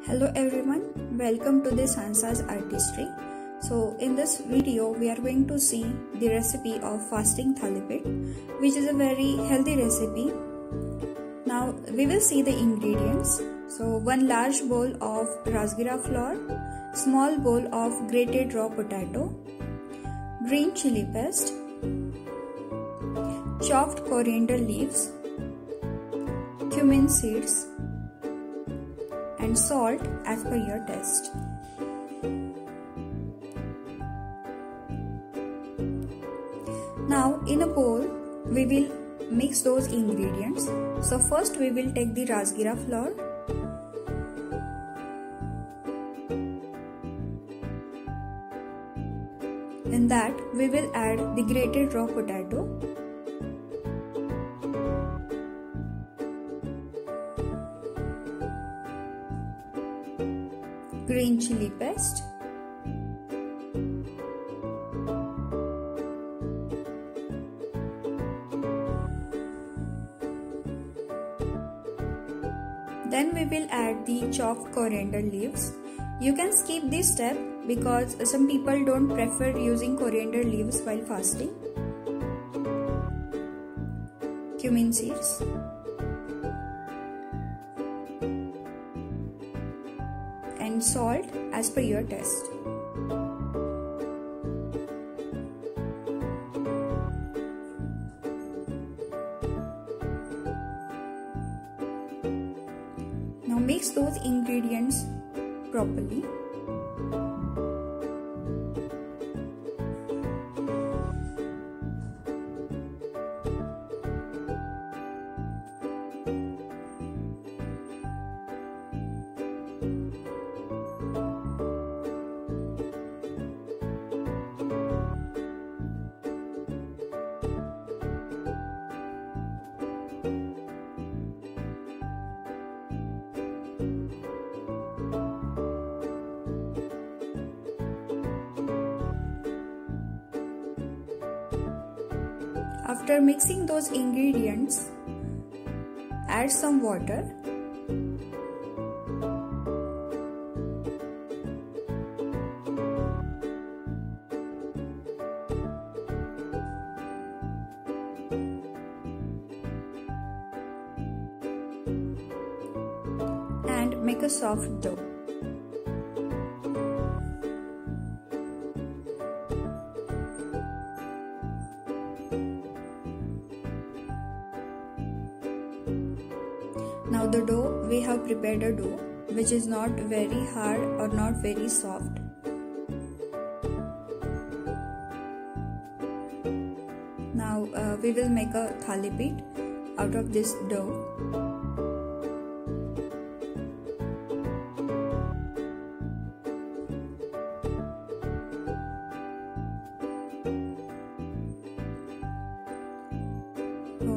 Hello everyone, welcome to the Sansa's Artistry. So in this video we are going to see the recipe of fasting Thalipith, which is a very healthy recipe. Now we will see the ingredients. So 1 large bowl of rasgira flour, small bowl of grated raw potato, green chili paste, chopped coriander leaves, cumin seeds, and salt as per your taste. Now in a bowl we will mix those ingredients. So first we will take the rasgira flour. In that we will add the grated raw potato, green chili paste, then we will add the chopped coriander leaves. You can skip this step because some people don't prefer using coriander leaves while fasting. Cumin seeds, and salt as per your taste. Now mix those ingredients properly. After mixing those ingredients, add some water. And make a soft dough. Now the dough, we have prepared a dough which is not very hard or not very soft. Now we will make a Thalipith out of this dough.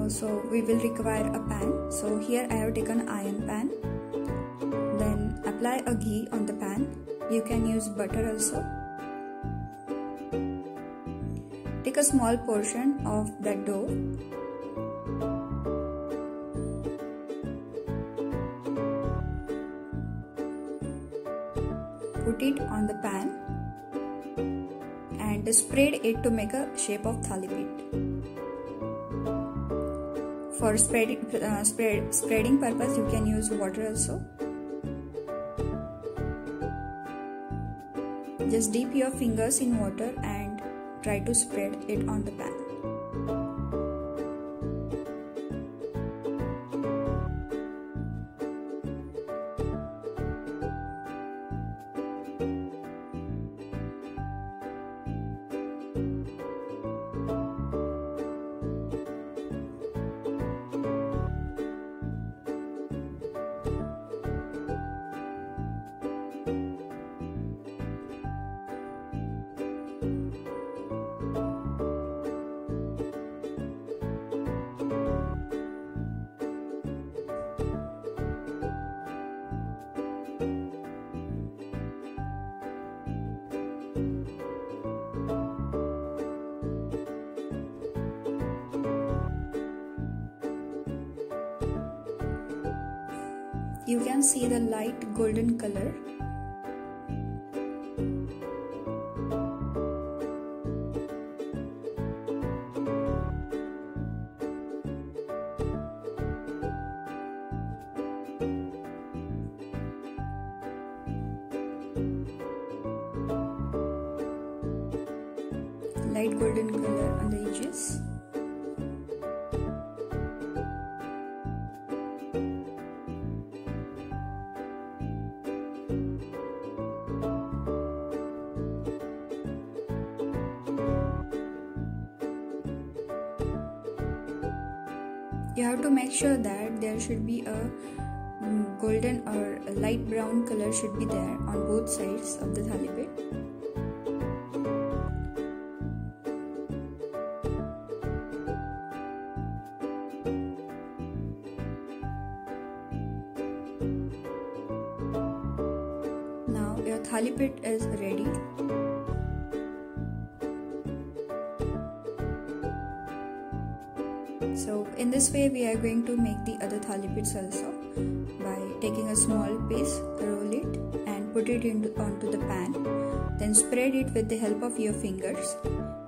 So we will require a pan. So here I have taken iron pan. Then apply a ghee on the pan. You can use butter also. Take a small portion of that dough. Put it on the pan and spread it to make a shape of Thalipith. For spreading purpose, you can use water also. Just dip your fingers in water and try to spread it on the pan. you can see the light golden color. Light golden color on the edges. You have to make sure that there should be a golden or a light brown color should be there on both sides of the thalipith. Now your thalipith is ready. So in this way we are going to make the other thalipiths also by taking a small piece, roll it and put it onto the pan. Then spread it with the help of your fingers.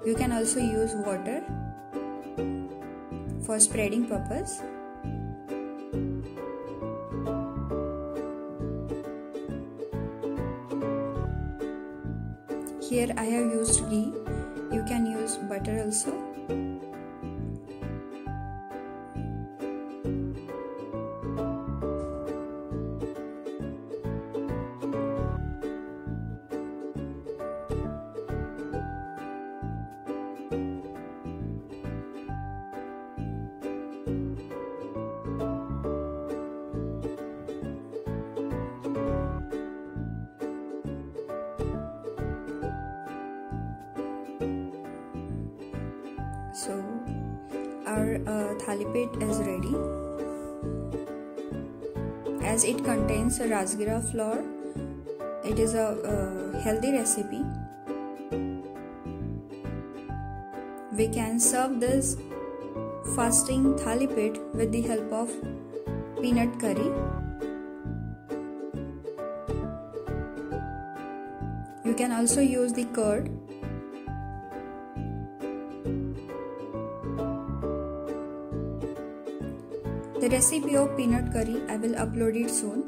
You can also use water for spreading purpose. Here I have used ghee. You can use butter also. So our thalipith is ready. As it contains a rasgira flour, it is a healthy recipe. We can serve this fasting thalipith with the help of peanut curry. You can also use the curd. The recipe of peanut curry, I will upload it soon.